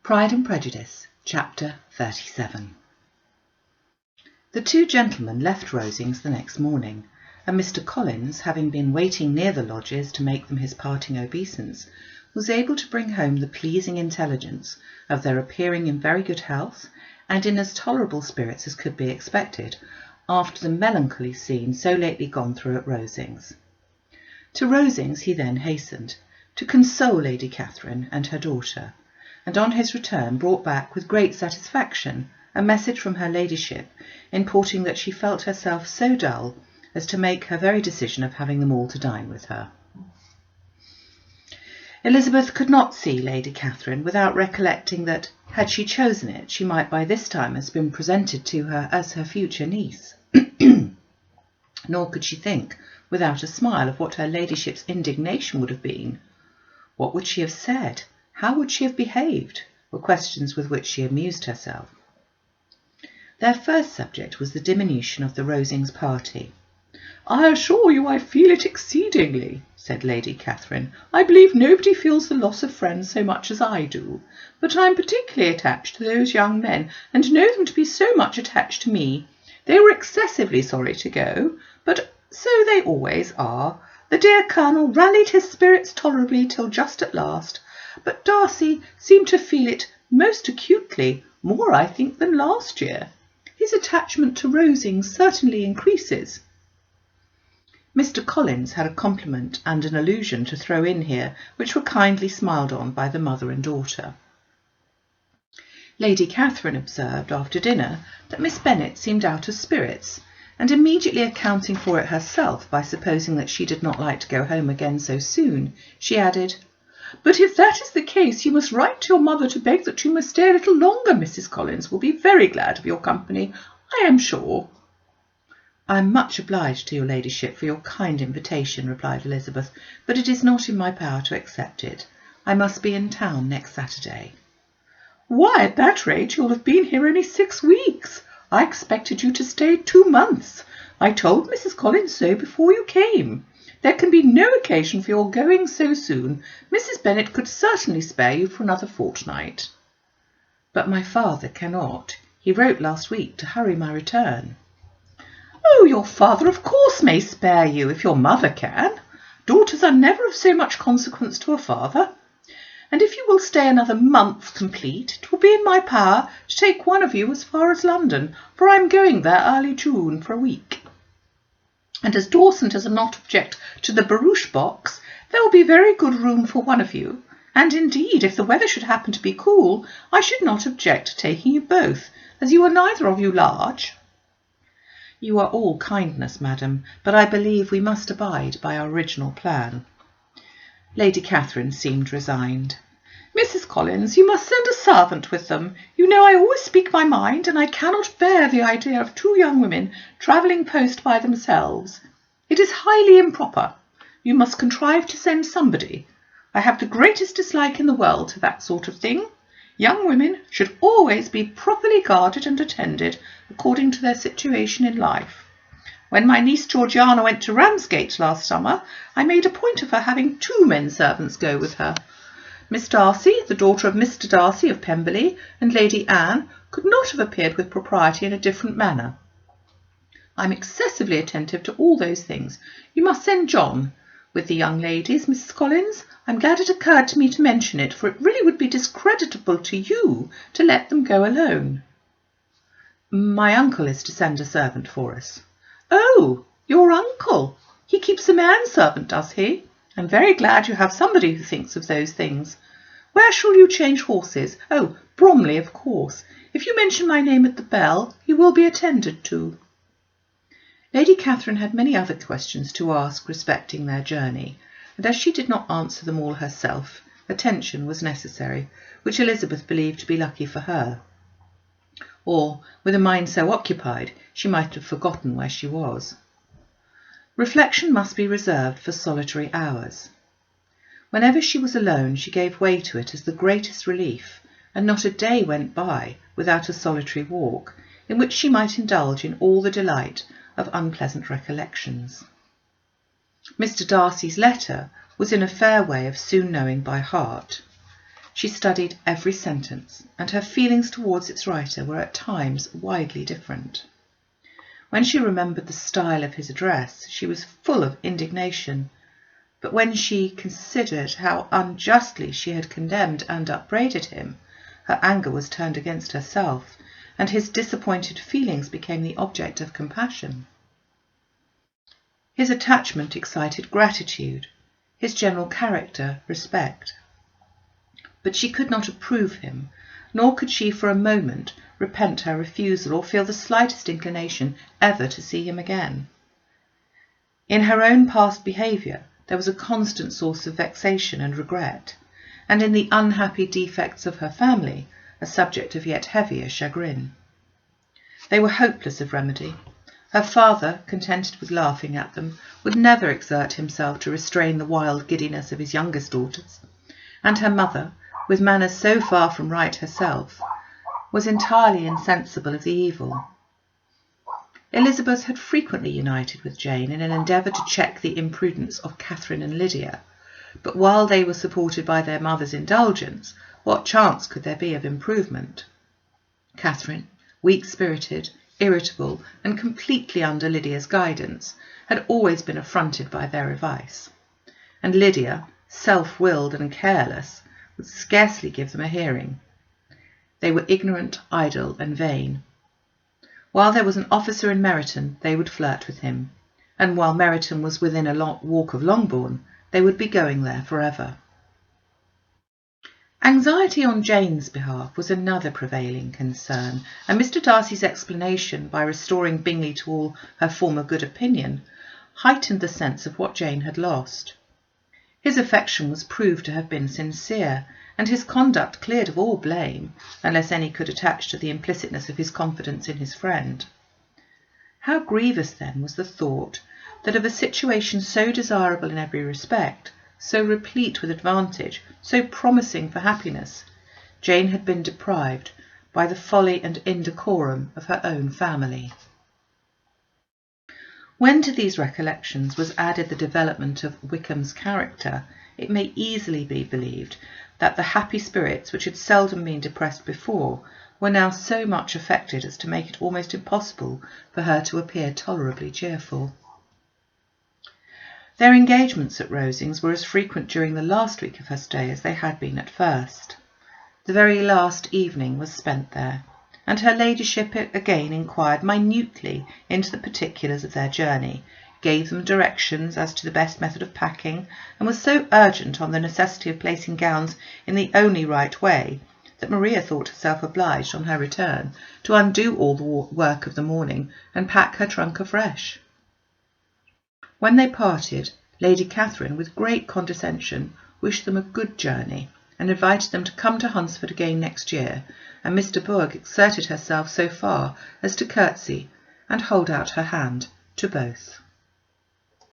Pride and Prejudice, Chapter 37. The two gentlemen left Rosings the next morning, and Mr. Collins, having been waiting near the lodges to make them his parting obeisance, was able to bring home the pleasing intelligence of their appearing in very good health and in as tolerable spirits as could be expected after the melancholy scene so lately gone through at Rosings. To Rosings he then hastened, to console Lady Catherine and her daughter, and on his return brought back with great satisfaction a message from her ladyship, importing that she felt herself so dull as to make her very decision of having them all to dine with her. Elizabeth could not see Lady Catherine without recollecting that, had she chosen it, she might by this time have been presented to her as her future niece. Nor could she think, without a smile, of what her ladyship's indignation would have been. What would she have said? How would she have behaved? Were questions with which she amused herself. Their first subject was the diminution of the Rosings party. "I assure you I feel it exceedingly," said Lady Catherine. "I believe nobody feels the loss of friends so much as I do. But I am particularly attached to those young men, and know them to be so much attached to me. They were excessively sorry to go, but so they always are. The dear Colonel rallied his spirits tolerably till just at last, but Darcy seemed to feel it most acutely, more, I think, than last year. His attachment to Rosings certainly increases." Mr. Collins had a compliment and an allusion to throw in here, which were kindly smiled on by the mother and daughter. Lady Catherine observed after dinner that Miss Bennet seemed out of spirits, and immediately accounting for it herself by supposing that she did not like to go home again so soon, she added, "But if that is the case, you must write to your mother to beg that you must stay a little longer. Mrs. Collins will be very glad of your company, I am sure." "I am much obliged to your ladyship for your kind invitation," replied Elizabeth, "but it is not in my power to accept it. I must be in town next Saturday." "Why, at that rate you'll have been here only 6 weeks. I expected you to stay 2 months. I told Mrs. Collins so before you came. There can be no occasion for your going so soon. Mrs. Bennet could certainly spare you for another fortnight." "But my father cannot. He wrote last week to hurry my return." "Oh, your father of course may spare you, if your mother can. Daughters are never of so much consequence to a father. And if you will stay another month complete, it will be in my power to take one of you as far as London, for I am going there early June for a week. And as Dawson does not object to the barouche box, there will be very good room for one of you, and indeed, if the weather should happen to be cool, I should not object to taking you both, as you are neither of you large." "You are all kindness, madam, but I believe we must abide by our original plan." Lady Catherine seemed resigned. "Mrs. Collins, you must send a servant with them. You know I always speak my mind, and I cannot bear the idea of 2 young women travelling post by themselves. It is highly improper. You must contrive to send somebody. I have the greatest dislike in the world to that sort of thing. Young women should always be properly guarded and attended according to their situation in life. When my niece Georgiana went to Ramsgate last summer, I made a point of her having 2 men servants go with her. Miss Darcy, the daughter of Mr. Darcy of Pemberley, and Lady Anne could not have appeared with propriety in a different manner. I am excessively attentive to all those things. You must send John with the young ladies, Mrs. Collins. I am glad it occurred to me to mention it, for it really would be discreditable to you to let them go alone." "My uncle is to send a servant for us." "Oh, your uncle! He keeps a manservant, does he? I'm very glad you have somebody who thinks of those things. Where shall you change horses? Oh, Bromley, of course. If you mention my name at the bell, you will be attended to." Lady Catherine had many other questions to ask respecting their journey, and as she did not answer them all herself, attention was necessary, which Elizabeth believed to be lucky for her. Or, with a mind so occupied, she might have forgotten where she was. Reflection must be reserved for solitary hours. Whenever she was alone, she gave way to it as the greatest relief, and not a day went by without a solitary walk, in which she might indulge in all the delight of unpleasant recollections. Mr. Darcy's letter was in a fair way of soon knowing by heart. She studied every sentence, and her feelings towards its writer were at times widely different. When she remembered the style of his address, she was full of indignation, but when she considered how unjustly she had condemned and upbraided him, her anger was turned against herself, and his disappointed feelings became the object of compassion. His attachment excited gratitude, his general character respect. But she could not approve him, nor could she for a moment repent her refusal or feel the slightest inclination ever to see him again. In her own past behaviour there was a constant source of vexation and regret, and in the unhappy defects of her family a subject of yet heavier chagrin. They were hopeless of remedy. Her father, contented with laughing at them, would never exert himself to restrain the wild giddiness of his youngest daughters, and her mother, with manners so far from right herself, was entirely insensible of the evil. Elizabeth had frequently united with Jane in an endeavour to check the imprudence of Catherine and Lydia, but while they were supported by their mother's indulgence, what chance could there be of improvement? Catherine, weak-spirited, irritable, and completely under Lydia's guidance, had always been affronted by their advice, and Lydia, self-willed and careless, would scarcely give them a hearing. They were ignorant, idle, and vain. While there was an officer in Meryton, they would flirt with him, and while Meryton was within a walk of Longbourn, they would be going there forever. Anxiety on Jane's behalf was another prevailing concern, and Mr. Darcy's explanation, by restoring Bingley to all her former good opinion, heightened the sense of what Jane had lost. His affection was proved to have been sincere, and his conduct cleared of all blame, unless any could attach to the implicitness of his confidence in his friend. How grievous then was the thought that of a situation so desirable in every respect, so replete with advantage, so promising for happiness, Jane had been deprived by the folly and indecorum of her own family. When to these recollections was added the development of Wickham's character, it may easily be believed that the happy spirits which had seldom been depressed before were now so much affected as to make it almost impossible for her to appear tolerably cheerful. Their engagements at Rosings were as frequent during the last week of her stay as they had been at first. The very last evening was spent there, and her ladyship again inquired minutely into the particulars of their journey, gave them directions as to the best method of packing, and was so urgent on the necessity of placing gowns in the only right way that Maria thought herself obliged on her return to undo all the work of the morning and pack her trunk afresh. When they parted, Lady Catherine, with great condescension, wished them a good journey, and invited them to come to Hunsford again next year, and Mr. Bourg exerted herself so far as to curtsy and hold out her hand to both.